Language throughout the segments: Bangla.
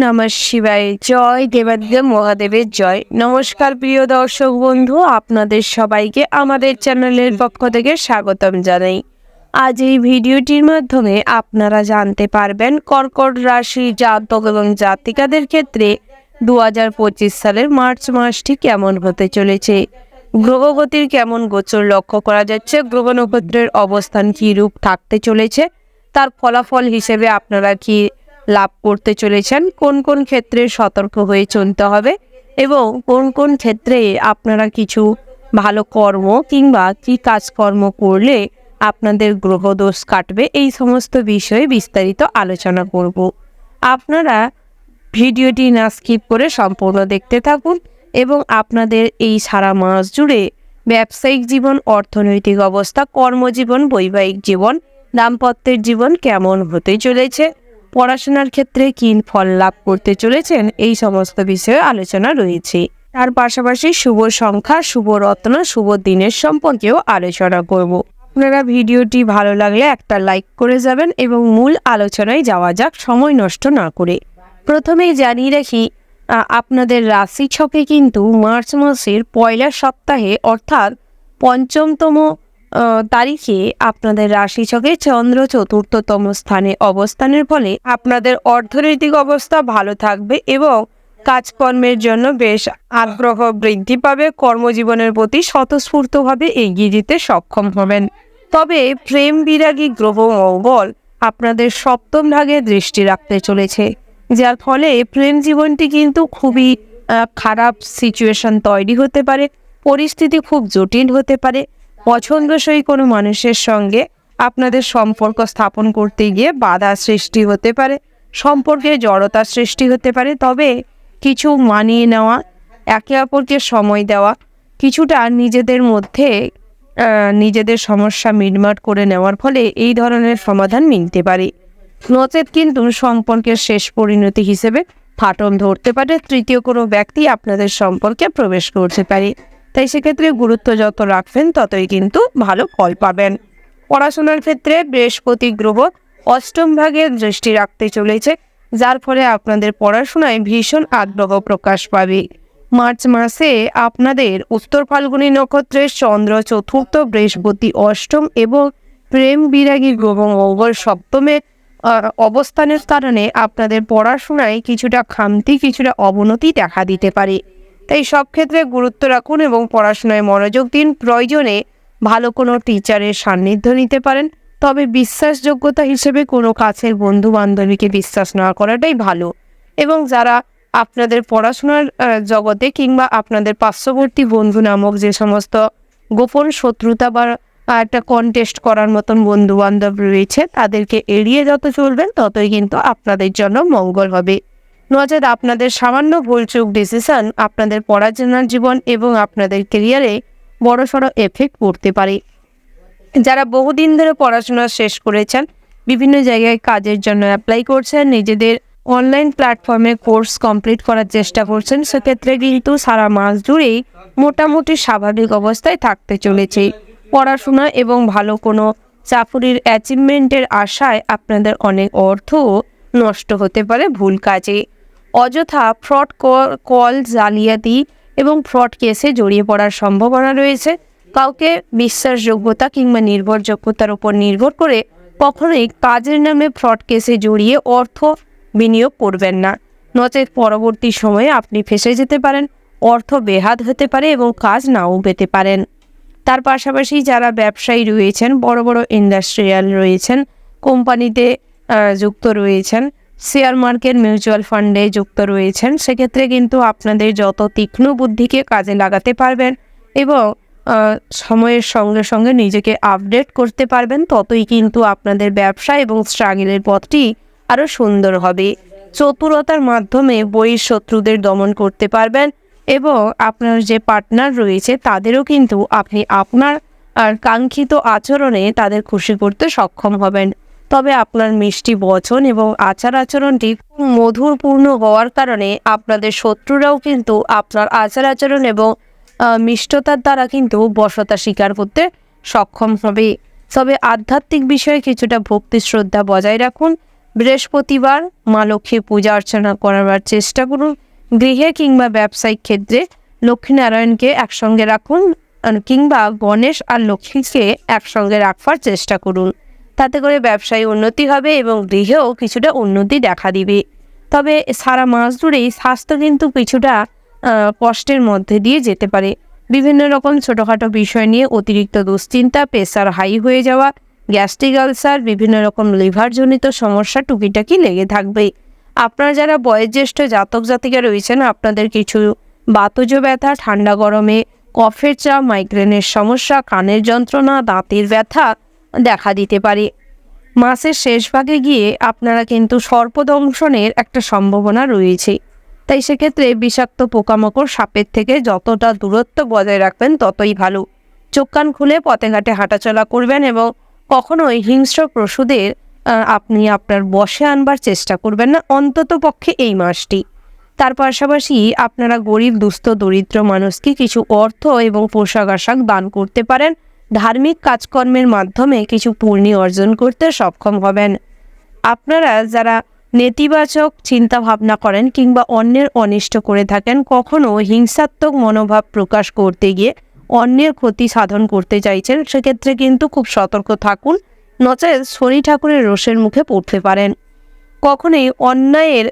নমঃ শিবায়। জয় দেবাদিদেব মহাদেবের জয়। নমস্কার প্রিয় দর্শক বন্ধু, আপনাদের সবাইকে আমাদের চ্যানেলের পক্ষ থেকে স্বাগতম জানাই। আজ এই ভিডিওটির মাধ্যমে আপনারা জানতে পারবেন কর্কট রাশি জাতক এবং জাতিকাদের ক্ষেত্রে 2025 সালের মার্চ মাসটি কেমন হতে চলেছে, গ্রহগতির কেমন গোচর লক্ষ্য করা যাচ্ছে, গ্রহ নক্ষত্রের অবস্থান কী রূপ থাকতে চলেছে, তার ফলাফল হিসেবে আপনারা কি লাভ করতে চলেছেন, কোন কোন ক্ষেত্রে সতর্ক হয়ে চলতে হবে এবং কোন কোন ক্ষেত্রে আপনারা কিছু ভালো কর্ম কিংবা কি কাজকর্ম করলে আপনাদের গ্রহদোষ কাটবে, এই সমস্ত বিষয়ে বিস্তারিত আলোচনা করব। আপনারা ভিডিওটি না স্কিপ করে সম্পূর্ণ দেখতে থাকুন এবং আপনাদের এই সারা মাস জুড়ে ব্যবসায়িক জীবন, অর্থনৈতিক অবস্থা, কর্মজীবন, বৈবাহিক জীবন, দাম্পত্যের জীবন কেমন হতে চলেছে, পড়াশোনার ক্ষেত্রে কী ফল লাভ করতে চলেছেন, এই সমস্ত বিষয়ে আলোচনা রয়েছে। তার পাশাপাশি শুভ সংখ্যা, শুভ রত্ন, শুভ দিনের সম্পর্কেও আলোচনা করব। আপনারা ভিডিওটি ভালো লাগলে একটা লাইক করে যাবেন এবং মূল আলোচনায় যাওয়া যাক সময় নষ্ট না করে। প্রথমেই জানিয়ে রাখি, আপনাদের রাশি ছকে কিন্তু মার্চ মাসের পয়লা সপ্তাহে অর্থাৎ পঞ্চমতম তারিখে আপনাদের রাশি ছকে চন্দ্র চতুর্থতম স্থানে অবস্থানের ফলে আপনাদের অর্থনৈতিক অবস্থা ভালো থাকবে এবং কাজকর্মের জন্য বেশ আগ্রহ বৃদ্ধি পাবে, কর্মজীবনের প্রতি স্বতঃস্ফূর্তভাবে এগিয়ে যেতে সক্ষম হবেন। তবে প্রেম বিরাগী গ্রহ মঙ্গল আপনাদের সপ্তম ভাগে দৃষ্টি রাখতে চলেছে, যার ফলে প্রেম জীবনটি কিন্তু খুবই খারাপ সিচুয়েশন তৈরি হতে পারে, পরিস্থিতি খুব জটিল হতে পারে। পছন্দসই কোনো মানুষের সঙ্গে আপনাদের সম্পর্ক স্থাপন করতে গিয়ে বাধা সৃষ্টি হতে পারে, সম্পর্কে জড়তা সৃষ্টি হতে পারে। তবে কিছু মানিয়ে নেওয়া, একে অপরকে সময় দেওয়া, কিছুটা নিজেদের মধ্যে নিজেদের সমস্যা মিটমাট করে নেওয়ার ফলে এই ধরনের সমাধান মিলতে পারে। নচেত কিন্তু সম্পর্কের শেষ পরিণতি হিসেবে ফাটল ধরতে পারে, তৃতীয় কোনো ব্যক্তি আপনাদের সম্পর্কে প্রবেশ করতে পারে। তাই সেক্ষেত্রে গুরুত্ব যত রাখবেন ততই কিন্তু ভালো ফল পাবেন। পড়াশোনার ক্ষেত্রে বৃহস্পতি গ্রহ অষ্টম ভাগে দৃষ্টি রাখতে চলেছে, যার ফলে আপনাদের পড়াশোনায় ভীষণ আগ্রহ প্রকাশ পাবে। মার্চ মাসে আপনাদের উত্তর ফাল্গুনী নক্ষত্রের চন্দ্র চতুর্থ, বৃহস্পতি অষ্টম এবং প্রেম বিরাগী গ্রহ মঙ্গল সপ্তমে অবস্থানের কারণে আপনাদের পড়াশোনায় কিছুটা খামতি, কিছুটা অবনতি দেখা দিতে পারে। তাই সব ক্ষেত্রে গুরুত্ব রাখুন এবং পড়াশোনায় মনোযোগ দিন। প্রয়োজনে ভালো কোনো টিচারের সান্নিধ্য নিতে পারেন, তবে বিশ্বাসযোগ্যতা হিসেবে কোনো কাছের বন্ধু বান্ধবীকে বিশ্বাস না করাটাই ভালো। এবং যারা আপনাদের পড়াশোনার জগতে কিংবা আপনাদের পার্শ্ববর্তী বন্ধু নামক যে সমস্ত গোপন শত্রুতা বা একটা কন্টেস্ট করার মতন বন্ধু বান্ধব রয়েছে, তাদেরকে এড়িয়ে যত চলবেন ততই কিন্তু আপনাদের জন্য মঙ্গল হবে। নচেত আপনাদের সামান্য ভুলচুক ডিসিশন আপনাদের পড়াশোনার জীবন এবং আপনাদের ক্যারিয়ারে বড়সড় এফেক্ট পড়তে পারে। যারা বহুদিন ধরে পড়াশোনা শেষ করেছেন, বিভিন্ন জায়গায় কাজের জন্য অ্যাপ্লাই করছেন, নিজেদের অনলাইন প্ল্যাটফর্মে কোর্স কমপ্লিট করার চেষ্টা করছেন, সেক্ষেত্রে কিন্তু সারা মাস জুড়েই মোটামুটি স্বাভাবিক অবস্থায় থাকতে চলেছে। পড়াশোনা এবং ভালো কোনো চাকুরির অ্যাচিভমেন্টের আশায় আপনাদের অনেক অর্থও নষ্ট হতে পারে ভুল কাজে। অযথা ফ্রড কল, জালিয়াতি এবং ফ্রড কেসে জড়িয়ে পড়ার সম্ভাবনা রয়েছে। কাউকে বিশ্বাসযোগ্যতা কিংবা নির্ভরযোগ্যতার উপর নির্ভর করে কখনোই কাজের নামে ফ্রড কেসে জড়িয়ে অর্থ বিনিয়োগ করবেন না, নচেত পরবর্তী সময়ে আপনি ফেঁসে যেতে পারেন, অর্থ বেহাত হতে পারে এবং কাজ নাও পেতে পারেন। তার পাশাপাশি যারা ব্যবসায়ী রয়েছেন, বড় বড় ইন্ডাস্ট্রিয়াল রয়েছেন, কোম্পানিতে যুক্ত রয়েছেন, শেয়ার মার্কেট, মিউচুয়াল ফান্ডে যুক্ত রয়েছেন, সেক্ষেত্রে কিন্তু আপনাদের যত তীক্ষ্ণ বুদ্ধিকে কাজে লাগাতে পারবেন এবং সময়ের সঙ্গে সঙ্গে নিজেকে আপডেট করতে পারবেন, ততই কিন্তু আপনাদের ব্যবসা এবং স্ট্রাগলের পথটি আরও সুন্দর হবে। চতুরতার মাধ্যমে বহিঃশত্রুদের দমন করতে পারবেন এবং আপনার যে পার্টনার রয়েছে তাদেরও কিন্তু আপনি আপনার কাঙ্ক্ষিত আচরণে তাদের খুশি করতে সক্ষম হবেন। তবে আপনার মিষ্টি বচন এবং আচার আচরণটি মধুরপূর্ণ হওয়ার কারণে আপনাদের শত্রুরাও কিন্তু আপনার আচার আচরণ এবং মিষ্টতার দ্বারা কিন্তু বশতা স্বীকার করতে সক্ষম হবে। তবে আধ্যাত্মিক বিষয়ে কিছুটা ভক্তি শ্রদ্ধা বজায় রাখুন। বৃহস্পতিবার মা লক্ষ্মীর পূজা অর্চনা করার চেষ্টা করুন। গৃহে কিংবা ব্যবসায়িক ক্ষেত্রে লক্ষ্মীনারায়ণকে একসঙ্গে রাখুন কিংবা গণেশ আর লক্ষ্মীকে একসঙ্গে রাখবার চেষ্টা করুন। তাতে করে ব্যবসায় উন্নতি হবে এবং গৃহেও কিছুটা উন্নতি দেখা দিবে। তবে সারা মাস জুড়েই স্বাস্থ্য কিন্তু কিছুটা কষ্টের মধ্যে দিয়ে যেতে পারে। বিভিন্ন রকম ছোটোখাটো বিষয় নিয়ে অতিরিক্ত দুশ্চিন্তা, প্রেসার হাই হয়ে যাওয়া, গ্যাস্ট্রিক আলসার, বিভিন্ন রকম লিভারজনিত সমস্যা টুকিটাকি লেগে থাকবে। আপনারা যারা বয়োজ্যেষ্ঠ জাতক জাতিকা রয়েছেন, আপনাদের কিছু বাতজ ব্যথা, ঠান্ডা গরমে কফের চাপ, মাইগ্রেনের সমস্যা, কানের যন্ত্রণা, দাঁতের ব্যথা দেখা দিতে পারে। মাসের শেষ ভাগে গিয়ে আপনারা কিন্তু সর্পদংশনের একটা সম্ভাবনা রয়েছে। তাই সেক্ষেত্রে বিষাক্ত পোকামাকড়, সাপের থেকে যতটা দূরত্ব বজায় রাখবেন ততই ভালো। চোখ কান খুলে পথে ঘাটে হাঁটাচলা করবেন এবং কখনোই হিংস্র পশুদের আপনি আপনার বশে আনবার চেষ্টা করবেন না, অন্তত পক্ষে এই মাসটি। তার পাশাপাশি আপনারা গরিব, দুস্থ, দরিদ্র মানুষকে কিছু অর্থ এবং পোশাক আশাক দান করতে পারেন। ধার্মিক কাজকর্মের মাধ্যমে কিছু পুণ্য অর্জন করতে সক্ষম হবেন। আপনারা যারা নেতিবাচক চিন্তা ভাবনা করেন কিংবা অন্যের অনিষ্ট করে থাকেন, কখনো হিংসাত্মক মনোভাব প্রকাশ করতে গিয়ে অন্যের ক্ষতি সাধন করতে চাইছেন, সেক্ষেত্রে কিন্তু খুব সতর্ক থাকুন, নচেত শনি ঠাকুরের রোষের মুখে পড়তে পারেন। কখনোই অন্যায়ের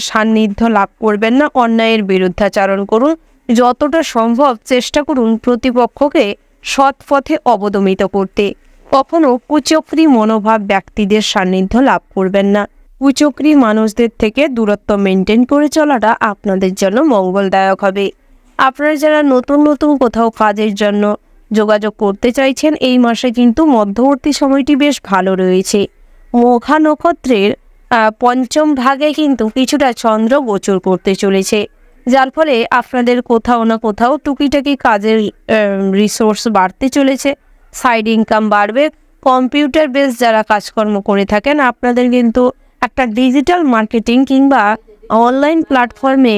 সান্নিধ্য লাভ করবেন না, অন্যায়ের বিরুদ্ধাচারণ করুন। যতটা সম্ভব চেষ্টা করুন প্রতিপক্ষকে সৎ পথে অবদমিত করতে। কখনো কুচক্রী মনোভাব ব্যক্তিদের সান্নিধ্য লাভ করবেন না। কুচক্রী মানুষদের থেকে দূরত্ব মেনটেন করে চলাটা আপনাদের জন্য মঙ্গলদায়ক হবে। আপনারা যারা নতুন নতুন কোথাও কাজের জন্য যোগাযোগ করতে চাইছেন, এই মাসে কিন্তু মধ্যবর্তী সময়টি বেশ ভালো রয়েছে। মঘা নক্ষত্রের পঞ্চম ভাগে কিন্তু কিছুটা চন্দ্র গোচর করতে চলেছে, যার ফলে আপনাদের কোথাও না কোথাও টুকিটাকি কাজের রিসোর্স বাড়তে চলেছে, সাইড ইনকাম বাড়বে। কম্পিউটার বেস যারা কাজকর্ম করে থাকেন, আপনাদের কিন্তু একটা ডিজিটাল মার্কেটিং কিংবা অনলাইন প্ল্যাটফর্মে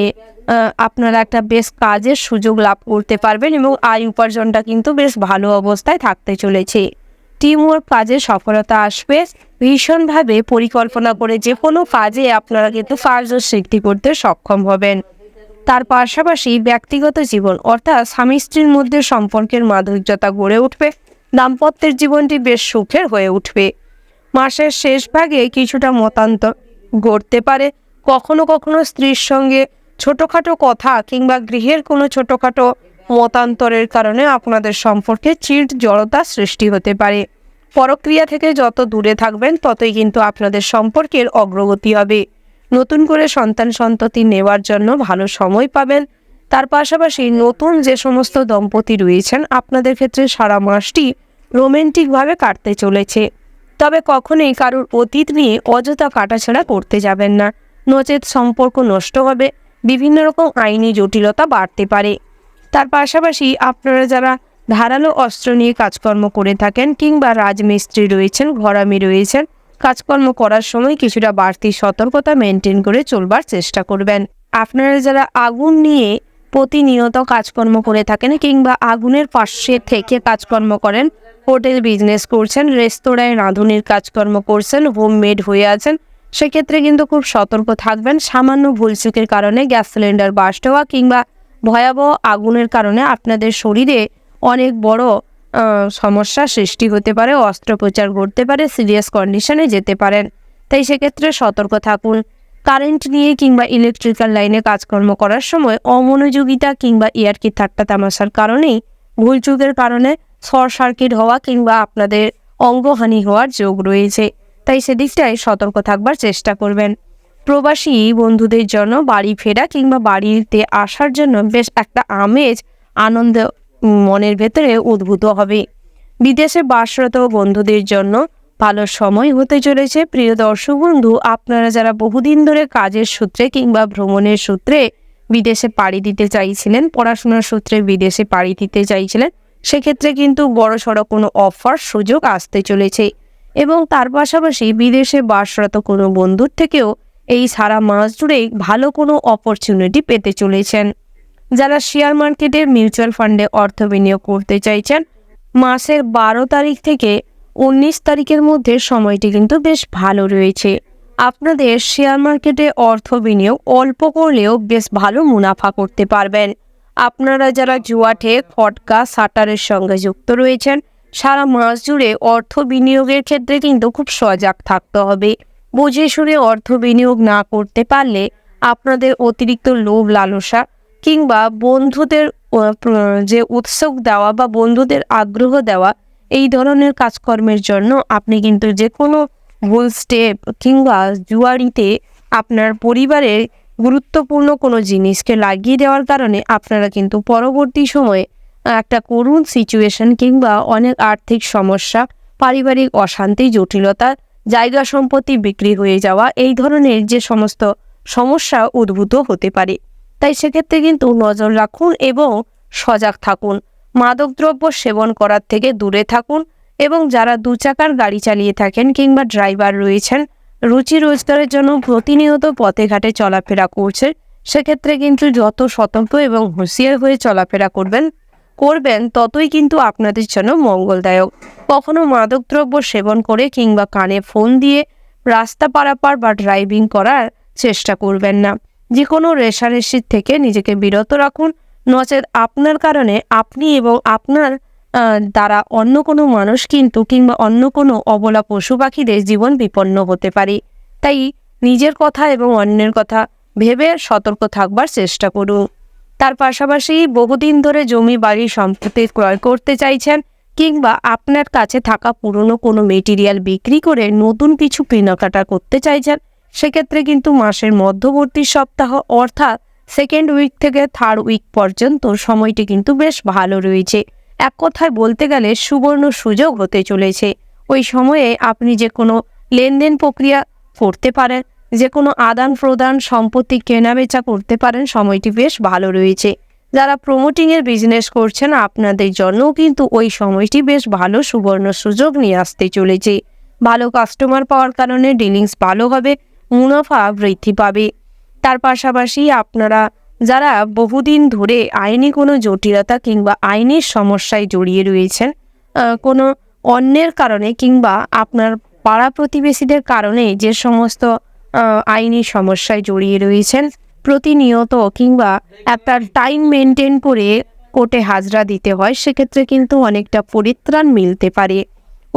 আপনারা একটা বেশ কাজের সুযোগ লাভ করতে পারবেন এবং আয় উপার্জনটা কিন্তু বেশ ভালো অবস্থায় থাকতে চলেছে। টিমওয়ার্ক কাজে সফলতা আসবে। ভীষণভাবে পরিকল্পনা করে যে কোনো কাজে আপনারা কিন্তু কার্য সিদ্ধি করতে সক্ষম হবেন। তার পাশাপাশি ব্যক্তিগত জীবন অর্থাৎ স্বামী স্ত্রীর মধ্যে সম্পর্কের মাধুর্যতা গড়ে উঠবে। দাম্পত্যের জীবনটি বেশ সুখের হয়ে উঠবে। মাসের শেষ ভাগে কিছুটা মতান্তর ঘটতে পারে। কখনো কখনো স্ত্রীর সঙ্গে ছোটোখাটো কথা কিংবা গৃহের কোনো ছোটোখাটো মতান্তরের কারণে আপনাদের সম্পর্কে চিড় জড়তা সৃষ্টি হতে পারে। পরক্রিয়া থেকে যত দূরে থাকবেন ততই কিন্তু আপনাদের সম্পর্কের অগ্রগতি হবে। নতুন করে সন্তান সন্ততি নেওয়ার জন্য ভালো সময় পাবেন। তার পাশাপাশি নতুন যে সমস্ত দম্পতি রয়েছেন, আপনাদের ক্ষেত্রে সারা মাসটি রোমান্টিকভাবে কাটতে চলেছে। তবে কখনোই কারোর অতীত নিয়ে অযথা কাটাছেঁড়া করতে যাবেন না, নচেত সম্পর্ক নষ্ট হবে। বিভিন্ন রকম আইনি জটিলতা বাড়তে পারে। তার পাশাপাশি আপনারা যারা ধারালো অস্ত্র নিয়ে কাজকর্ম করে থাকেন কিংবা রাজমিস্ত্রি রয়েছেন, ঘরামি রয়েছেন, কাজকর্ম করার সময় কিছুটা বাড়তি সতর্কতা মেনটেন করে চলবার চেষ্টা করবেন। আপনারা যারা আগুন নিয়ে প্রতিনিয়ত কাজকর্ম করে থাকেন কিংবা আগুনের পাশে থেকে কাজকর্ম করেন, হোটেল বিজনেস করছেন, রেস্তোরাঁয় রাঁধুনির কাজকর্ম করছেন, হোমমেড হয়ে আছেন, সেক্ষেত্রে কিন্তু খুব সতর্ক থাকবেন। সামান্য ভুলচুকের কারণে গ্যাস সিলিন্ডার বাস্ট হওয়া কিংবা ভয়াবহ আগুনের কারণে আপনাদের শরীরে অনেক বড় সমস্যা সৃষ্টি হতে পারে, অস্ত্রোপচার করতে পারে, সিরিয়াস কন্ডিশনে যেতে পারেন। তাই সেক্ষেত্রে সতর্ক থাকুন। কারেন্ট নিয়ে কিংবা ইলেকট্রিক্যাল লাইনে কাজকর্ম করার সময় অমনোযোগিতা কিংবা ইয়ার্কি ঠাট্টা তামাশার কারণেই ভুলচুকের কারণে শর্ট সার্কিট হওয়া কিংবা আপনাদের অঙ্গহানি হওয়ার যোগ রয়েছে। তাই সেদিকটাই সতর্ক থাকবার চেষ্টা করবেন। প্রবাসী বন্ধুদের জন্য বাড়ি ফেরা কিংবা বাড়িতে আসার জন্য বেশ একটা আমেজ, আনন্দ মনের ভেতরে উদ্ভূত হবে। বিদেশে বাসরত বন্ধুদের জন্য ভালো সময় হতে চলেছে। প্রিয় দর্শক বন্ধু, আপনারা যারা বহুদিন ধরে কাজের সূত্রে কিংবা ভ্রমণের সূত্রে বিদেশে পাড়ি দিতে চাইছিলেন, পড়াশোনার সূত্রে বিদেশে পাড়ি দিতে চাইছিলেন, সেক্ষেত্রে কিন্তু বড়সড় কোনো অফার সুযোগ আসতে চলেছে এবং তার পাশাপাশি বিদেশে বাসরত কোনো বন্ধুর থেকেও এই সারা মাস জুড়েই ভালো কোনো অপরচুনিটি পেতে চলেছেন। যারা শেয়ার মার্কেটে মিউচুয়াল ফান্ডে অর্থ বিনিয়োগ করতে চাইছেন, মাসের 12 তারিখ থেকে 19 তারিখের মধ্যে সময়টি কিন্তু বেশ ভালো রয়েছে। আপনাদের শেয়ার মার্কেটে অর্থ বিনিয়োগ অল্প করলেও বেশ ভালো মুনাফা করতে পারবেন। আপনারা যারা জুয়াটে খটকা সাটারের সঙ্গে যুক্ত রয়েছেন, সারা মাস জুড়ে অর্থ বিনিয়োগের ক্ষেত্রে কিন্তু খুব সজাগ থাকতে হবে। বুঝে শুনে অর্থ বিনিয়োগ না করতে পারলে আপনাদের অতিরিক্ত লোভ লালসা কিংবা বন্ধুদের যে উৎসুক দেওয়া বা বন্ধুদের আগ্রহ দেওয়া, এই ধরনের কাজকর্মের জন্য আপনি কিন্তু যে কোনো ভুল স্টেপ কিংবা জুয়ারিতে আপনার পরিবারের গুরুত্বপূর্ণ কোনো জিনিসকে লাগিয়ে দেওয়ার কারণে আপনারা কিন্তু পরবর্তী সময়ে একটা করুণ সিচুয়েশন কিংবা অনেক আর্থিক সমস্যা, পারিবারিক অশান্তি, জটিলতা, জায়গা সম্পত্তি বিক্রি হয়ে যাওয়া, এই ধরনের যে সমস্ত সমস্যা উদ্ভূত হতে পারে। তাই সেক্ষেত্রে কিন্তু নজর রাখুন এবং সজাগ থাকুন। মাদকদ্রব্য সেবন করার থেকে দূরে থাকুন এবং যারা 2 চাকার গাড়ি চালিয়ে থাকেন কিংবা ড্রাইভার রয়েছেন, রুচি রোজগারের জন্য প্রতিনিয়ত পথে ঘাটে চলাফেরা করছে, সেক্ষেত্রে কিন্তু যত সতর্ক এবং হুঁশিয়ার হয়ে চলাফেরা করবেন ততই কিন্তু আপনাদের জন্য মঙ্গলদায়ক। কখনো মাদকদ্রব্য সেবন করে কিংবা কানে ফোন দিয়ে রাস্তা পারাপার বা ড্রাইভিং করার চেষ্টা করবেন না। যে কোনো রেষারেষির থেকে নিজেকে বিরত রাখুন, নচেত আপনার কারণে আপনি এবং আপনার দ্বারা অন্য কোনো মানুষ কিন্তু কিংবা অন্য কোনো অবলা পশু পাখিদের জীবন বিপন্ন হতে পারে। তাই নিজের কথা এবং অন্যের কথা ভেবে সতর্ক থাকবার চেষ্টা করুন। তার পাশাপাশি বহুদিন ধরে জমি বাড়ি সম্পত্তি ক্রয় করতে চাইছেন কিংবা আপনার কাছে থাকা পুরনো কোনো মেটেরিয়াল বিক্রি করে নতুন কিছু কেনাকাটা করতে চাইছেন, সেক্ষেত্রে কিন্তু মাসের মধ্যবর্তী সপ্তাহ অর্থাৎ 2nd উইক থেকে 3rd উইক পর্যন্ত সময়টি কিন্তু বেশ ভালো রয়েছে। এক কথায় বলতে গেলে সুবর্ণ সুযোগ হতে চলেছে। ওই সময়ে আপনি যে কোনো লেনদেন প্রক্রিয়া করতে পারেন, যে কোনো আদান প্রদান, সম্পত্তি কেনাবেচা করতে পারেন, সময়টি বেশ ভালো রয়েছে। যারা প্রমোটিংয়ের বিজনেস করছেন আপনাদের জন্যও কিন্তু ওই সময়টি বেশ ভালো সুবর্ণ সুযোগ নিয়ে আসতে চলেছে। ভালো কাস্টমার পাওয়ার কারণে ডিলিংস ভালো হবে, মুনাফা বৃদ্ধি পাবে। তার পাশাপাশি আপনারা যারা বহুদিন ধরে আইনি কোনো জটিলতা কিংবা আইনের সমস্যায় জড়িয়ে রয়েছেন, কোনো অন্যের কারণে কিংবা আপনার পাড়া প্রতিবেশীদের কারণে যে সমস্ত আইনি সমস্যায় জড়িয়ে রয়েছেন, প্রতিনিয়ত কিংবা একটা টাইম মেনটেন করে কোর্টে হাজরা দিতে হয়, সেক্ষেত্রে কিন্তু অনেকটা পরিত্রাণ মিলতে পারে।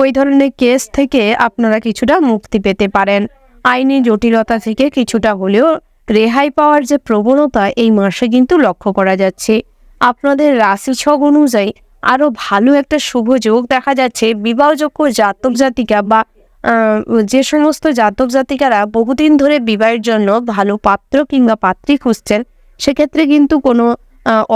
ওই ধরনের কেস থেকে আপনারা কিছুটা মুক্তি পেতে পারেন। আইনি জটিলতা থেকে কিছুটা হলেও রেহাই পাওয়ার যে প্রবণতা এই মাসে কিন্তু লক্ষ্য করা যাচ্ছে। আপনাদের রাশি ছক অনুযায়ী আরও ভালো একটা শুভ যোগ দেখা যাচ্ছে। বিবাহযোগ্য জাতক জাতিকা বা যে সমস্ত জাতক জাতিকারা বহুদিন ধরে বিবাহের জন্য ভালো পাত্র কিংবা পাত্রী খুঁজছেন, সেক্ষেত্রে কিন্তু কোনো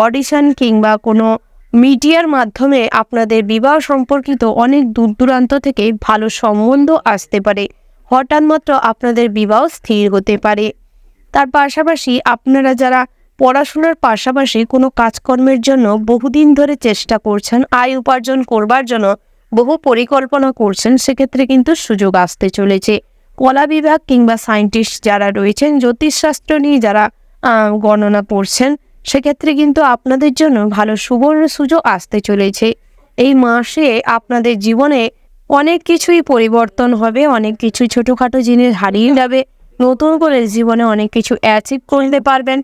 অডিশন কিংবা কোনো মিডিয়ার মাধ্যমে আপনাদের বিবাহ সম্পর্কিত অনেক দূর দূরান্ত থেকে ভালো সম্বন্ধ আসতে পারে। হঠাৎ মাত্র আপনাদের বিবাহ স্থির হতে পারে। তার পাশাপাশি আপনারা যারা পড়াশোনার পাশাপাশি কোনো কাজকর্মের জন্য বহুদিন ধরে চেষ্টা করছেন, আয় উপার্জন করবার জন্য বহু পরিকল্পনা করছেন, সেক্ষেত্রে কিন্তু সুযোগ আসতে চলেছে। কলা বিভাগ কিংবা সায়েন্টিস্ট যারা রয়েছেন, জ্যোতিষশাস্ত্র নিয়ে যারা গণনা করছেন, সেক্ষেত্রে কিন্তু আপনাদের জন্য ভালো সুবর্ণ সুযোগ আসতে চলেছে। এই মাসে আপনাদের জীবনে অনেক কিছুই পরিবর্তন হবে, অনেক কিছু ছোটোখাটো জিনিস হারিয়ে যাবে, নতুন করে জীবনে অনেক কিছু অ্যাচিভ করতে পারবেন।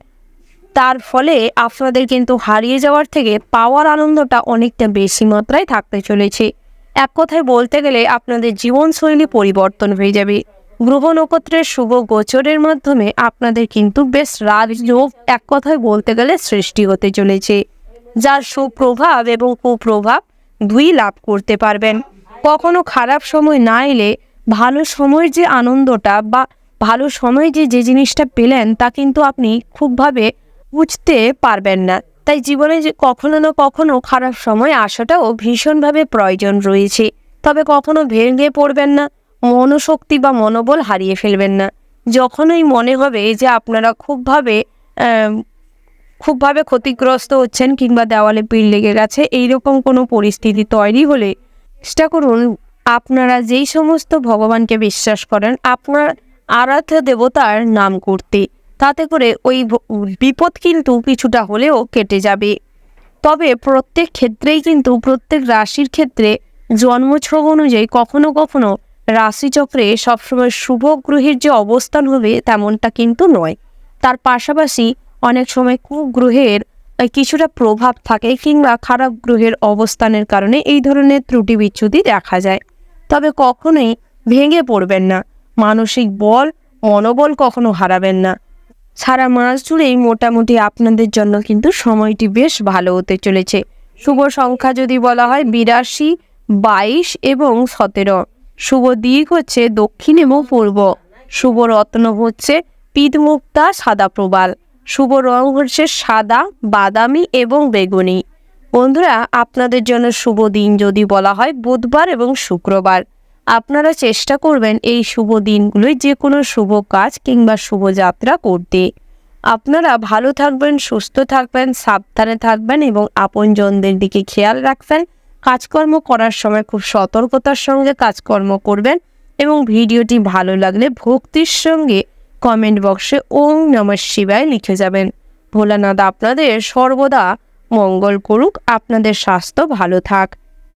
তার ফলে আপনাদের কিন্তু হারিয়ে যাওয়ার থেকে পাওয়ার আনন্দটা অনেকটা বেশি মাত্রায় থাকতে চলেছে। এক কথায় বলতে গেলে আপনাদের জীবনশৈলী পরিবর্তন হয়ে যাবে। গ্রহ নক্ষত্রের শুভ গোচরের মাধ্যমে আপনাদের কিন্তু বেশ রাজযোগ এক কথায় বলতে গেলে সৃষ্টি হতে চলেছে, যার সুপ্রভাব এবং কুপ্রভাব দুই লাভ করতে পারবেন। কখনো খারাপ সময় না এলে ভালো সময়ের যে আনন্দটা বা ভালো সময় যে জিনিসটা পেলেন তা কিন্তু আপনি খুবভাবে বুঝতে পারবেন না। তাই জীবনে যে কখনো না কখনো খারাপ সময় আসাটাও ভীষণভাবে প্রয়োজন রয়েছে। তবে কখনো ভেঙে পড়বেন না, মনোশক্তি বা মনোবল হারিয়ে ফেলবেন না। যখনই মনে হবে যে আপনারা খুবভাবে ক্ষতিগ্রস্ত হচ্ছেন কিংবা দেওয়ালে পিঠ লেগে গেছে, এইরকম কোনো পরিস্থিতি তৈরি হলে চেষ্টা করুন আপনারা যেই সমস্ত ভগবানকে বিশ্বাস করেন আপনার আরাধ্য দেবতার নাম করতে। তাতে করে ওই বিপদ কিন্তু কিছুটা হলেও কেটে যাবে। তবে প্রত্যেক ক্ষেত্রেই কিন্তু প্রত্যেক রাশির ক্ষেত্রে জন্মছক অনুযায়ী কখনো কখনো রাশিচক্রে সবসময় শুভ গ্রহের যে অবস্থান হবে তেমনটা কিন্তু নয়। তার পাশাপাশি অনেক সময় কুগ্রহের কিছুটা প্রভাব থাকে কিংবা খারাপ গ্রহের অবস্থানের কারণে এই ধরনের ত্রুটি বিচ্যুতি দেখা যায়। তবে কখনোই ভেঙে পড়বেন না, মানসিক মনোবল কখনো হারাবেন না। সারা মাস জুড়েই মোটামুটি আপনাদের জন্য কিন্তু সময়টি বেশ ভালো হতে চলেছে। শুভ সংখ্যা যদি বলা হয় 82, 22 এবং 17। শুভ দিক হচ্ছে দক্ষিণ এবং পূর্ব। শুভ রত্ন হচ্ছে পিতমুক্তা সাদা প্রবাল। শুভ রং হচ্ছে সাদা, বাদামি এবং বেগুনি। বন্ধুরা, আপনাদের জন্য শুভ দিন যদি বলা হয় বুধবার এবং শুক্রবার। আপনারা চেষ্টা করবেন এই শুভ দিনগুলোই যে কোনো শুভ কাজ কিংবা শুভযাত্রা করতে। আপনারা ভালো থাকবেন, সুস্থ থাকবেন, সাবধানে থাকবেন এবং আপনজনদের দিকে খেয়াল রাখবেন। কাজকর্ম করার সময় খুব সতর্কতার সঙ্গে কাজকর্ম করবেন এবং ভিডিওটি ভালো লাগলে ভক্তির সঙ্গে কমেন্ট বক্সে ওম নমঃ শিবায় লিখে যাবেন। ভোলানাথ আপনাদের সর্বদা মঙ্গল করুক, আপনাদের স্বাস্থ্য ভালো থাক।